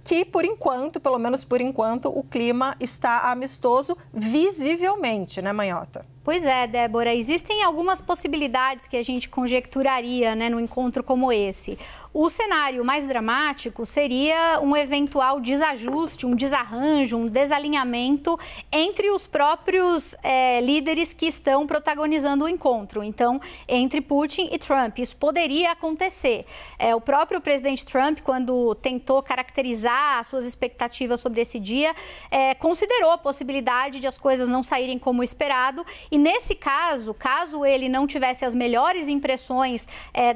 que, por enquanto, pelo menos por enquanto, o clima está amistoso visivelmente, né, Manhota? Pois é, Débora, existem algumas possibilidades que a gente conjecturaria, né, num encontro como esse. O cenário mais dramático seria um eventual desajuste, um desarranjo, um desalinhamento entre os próprios líderes que estão protagonizando o encontro. Então, entre Putin e Trump, isso poderia acontecer. O próprio presidente Trump, quando tentou caracterizar as suas expectativas sobre esse dia, considerou a possibilidade de as coisas não saírem como esperado. E nesse caso, caso ele não tivesse as melhores impressões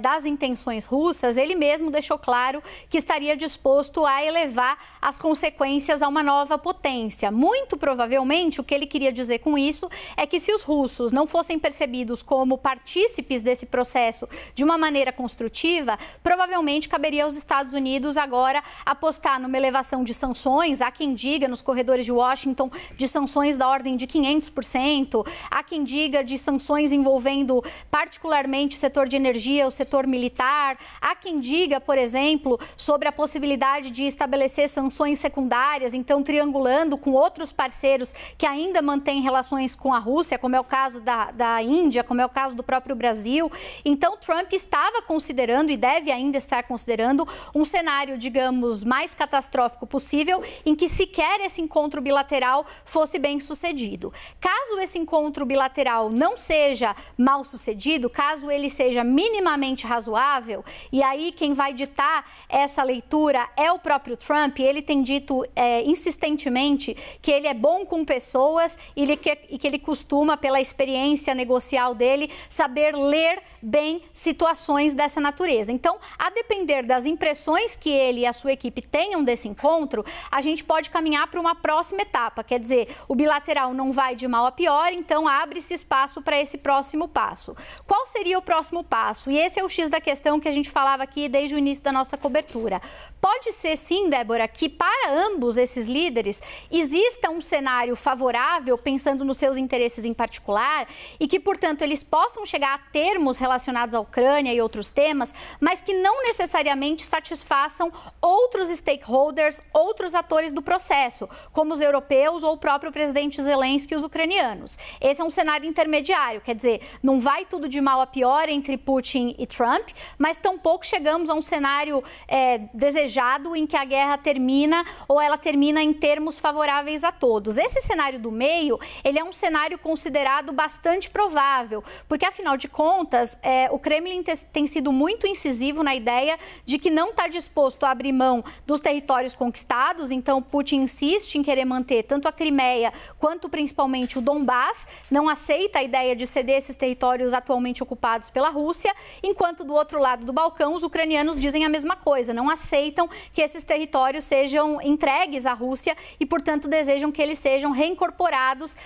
das intenções russas, ele mesmo deixou claro que estaria disposto a elevar as consequências a uma nova potência. Muito provavelmente, o que ele queria dizer com isso é que se os russos não fossem percebidos como partícipes desse processo de uma maneira construtiva, provavelmente caberia aos Estados Unidos agora apostar numa elevação de sanções, há quem diga nos corredores de Washington de sanções da ordem de 500%, há quem diga de sanções envolvendo particularmente o setor de energia, o setor militar. Há quem diga, por exemplo, sobre a possibilidade de estabelecer sanções secundárias, então triangulando com outros parceiros que ainda mantêm relações com a Rússia, como é o caso da Índia, como é o caso do próprio Brasil. Então, Trump estava considerando e deve ainda estar considerando um cenário, digamos, mais catastrófico possível, em que sequer esse encontro bilateral fosse bem sucedido. Caso esse encontro bilateral não seja mal sucedido, caso ele seja minimamente razoável, e aí quem vai ditar essa leitura é o próprio Trump, ele tem dito insistentemente que ele é bom com pessoas e que ele costuma, pela experiência negocial dele, saber ler bem situações dessa natureza. Então, a depender das impressões que ele e a sua equipe tenham desse encontro, a gente pode caminhar para uma próxima etapa, quer dizer, o bilateral não vai de mal a pior, então abre-se espaço para esse próximo passo. Qual seria o próximo passo? E esse é o X da questão que a gente falava aqui desde o início da nossa cobertura. Pode ser sim, Débora, que para ambos esses líderes exista um cenário favorável, pensando nos seus interesses em particular, e que, portanto, eles possam chegar a termos relacionados à Ucrânia e outros temas, mas que não necessariamente satisfaçam outros stakeholders, outros atores do processo, como os europeus ou o próprio presidente Zelensky e os ucranianos. Esse é um cenário intermediário, quer dizer, não vai tudo de mal a pior entre Putin e Trump, mas tampouco chegamos a um cenário desejado em que a guerra termina ou ela termina em termos favoráveis a todos. Esse cenário do meio, ele é um cenário considerado bastante provável, porque afinal de contas, o Kremlin tem sido muito incisivo na ideia de que não está disposto a abrir mão dos territórios conquistados, então Putin insiste em querer manter tanto a Crimeia quanto principalmente o Donbás, não aceita a ideia de ceder esses territórios atualmente ocupados pela Rússia, enquanto do outro lado do Balcão os ucranianos dizem a mesma coisa, não aceitam que esses territórios sejam entregues à Rússia e, portanto, desejam que eles sejam reincorporados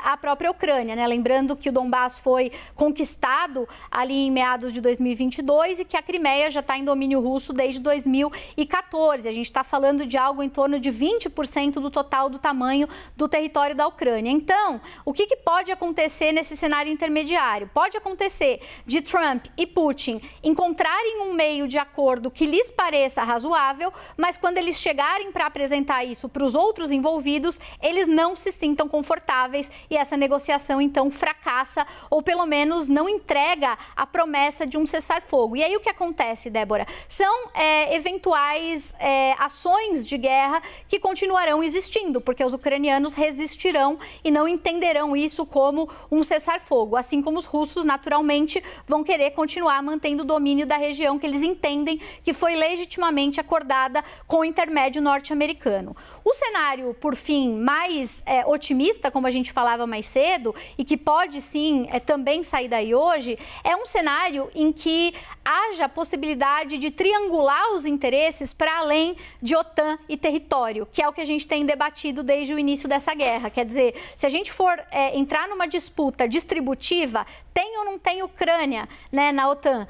à própria Ucrânia, né? Lembrando que o Donbás foi conquistado ali em meados de 2022 e que a Crimeia já está em domínio russo desde 2014. A gente está falando de algo em torno de 20% do total do tamanho do território da Ucrânia. Então, o que pode acontecer nesse cenário intermediário? Pode acontecer de Trump e Putin encontrarem um meio de acordo que lhes pareça razoável, mas quando eles chegarem para apresentar isso para os outros envolvidos, eles não se sintam confortáveis e essa negociação, então, fracassa ou, pelo menos, não entrega a promessa de um cessar-fogo. E aí o que acontece, Débora? São eventuais ações de guerra que continuarão existindo, porque os ucranianos resistirão e não entenderão isso como um cessar-fogo, assim como os russos, naturalmente, vão querer continuar mantendo o domínio da região que eles entendem que foi legitimamente acordada com o intermédio norte-americano. O cenário, por fim, mais otimista, como a gente falava mais cedo, e que pode, sim, também sair daí hoje, é um cenário em que haja a possibilidade de triangular os interesses para além de OTAN e território, que é o que a gente tem debatido desde o início dessa guerra. Quer dizer, se a gente for entrar numa numa disputa distributiva, tem ou não tem Ucrânia, né, na OTAN,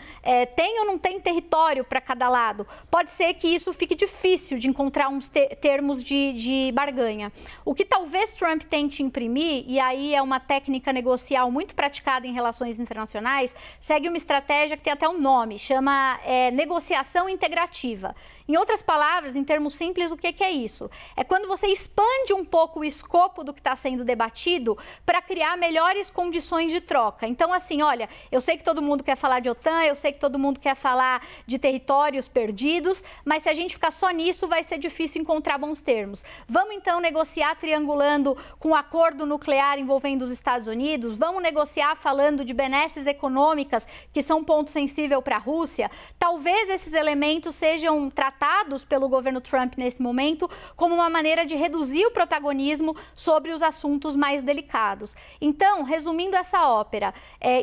tem ou não tem território para cada lado, pode ser que isso fique difícil de encontrar uns termos de barganha. O que talvez Trump tente imprimir, e aí é uma técnica negocial muito praticada em relações internacionais, segue uma estratégia que tem até um nome, chama negociação integrativa. Em outras palavras, em termos simples, o que é isso? É quando você expande um pouco o escopo do que está sendo debatido para criar melhores condições de troca. Então, assim, olha, eu sei que todo mundo quer falar de OTAN, eu sei que todo mundo quer falar de territórios perdidos, mas se a gente ficar só nisso, vai ser difícil encontrar bons termos. Vamos, então, negociar triangulando com um acordo nuclear envolvendo os Estados Unidos? Vamos negociar falando de benesses econômicas, que são um ponto sensível para a Rússia? Talvez esses elementos sejam tratados pelo governo Trump nesse momento como uma maneira de reduzir o protagonismo sobre os assuntos mais delicados. Então, resumindo essa ópera,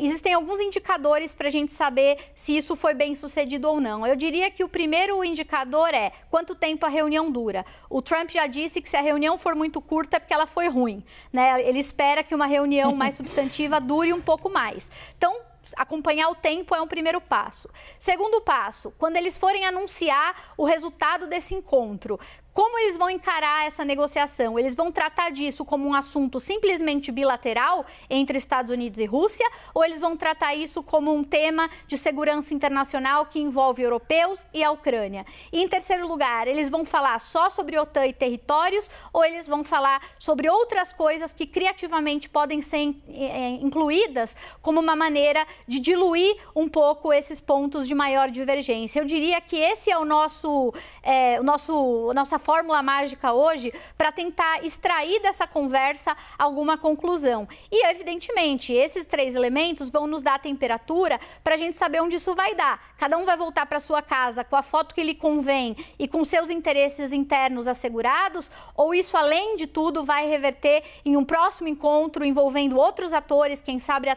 existem alguns indicadores para a gente saber se isso foi bem sucedido ou não. Eu diria que o primeiro indicador é quanto tempo a reunião dura. O Trump já disse que se a reunião for muito curta é porque ela foi ruim, né? Ele espera que uma reunião mais substantiva dure um pouco mais. Então, acompanhar o tempo é um primeiro passo. Segundo passo, quando eles forem anunciar o resultado desse encontro, como eles vão encarar essa negociação? Eles vão tratar disso como um assunto simplesmente bilateral entre Estados Unidos e Rússia, ou eles vão tratar isso como um tema de segurança internacional que envolve europeus e a Ucrânia? E, em terceiro lugar, eles vão falar só sobre OTAN e territórios, ou eles vão falar sobre outras coisas que criativamente podem ser incluídas como uma maneira de diluir um pouco esses pontos de maior divergência? Eu diria que esse é nossa fórmula mágica hoje para tentar extrair dessa conversa alguma conclusão. E, evidentemente, esses três elementos vão nos dar a temperatura para a gente saber onde isso vai dar. Cada um vai voltar para sua casa com a foto que lhe convém e com seus interesses internos assegurados, ou isso, além de tudo, vai reverter em um próximo encontro envolvendo outros atores, quem sabe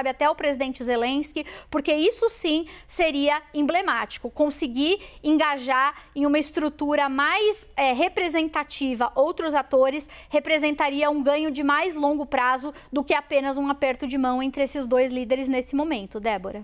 até o presidente Zelensky, porque isso sim seria emblemático. Conseguir engajar em uma estrutura mais representativa outros atores representaria um ganho de mais longo prazo do que apenas um aperto de mão entre esses dois líderes nesse momento, Débora.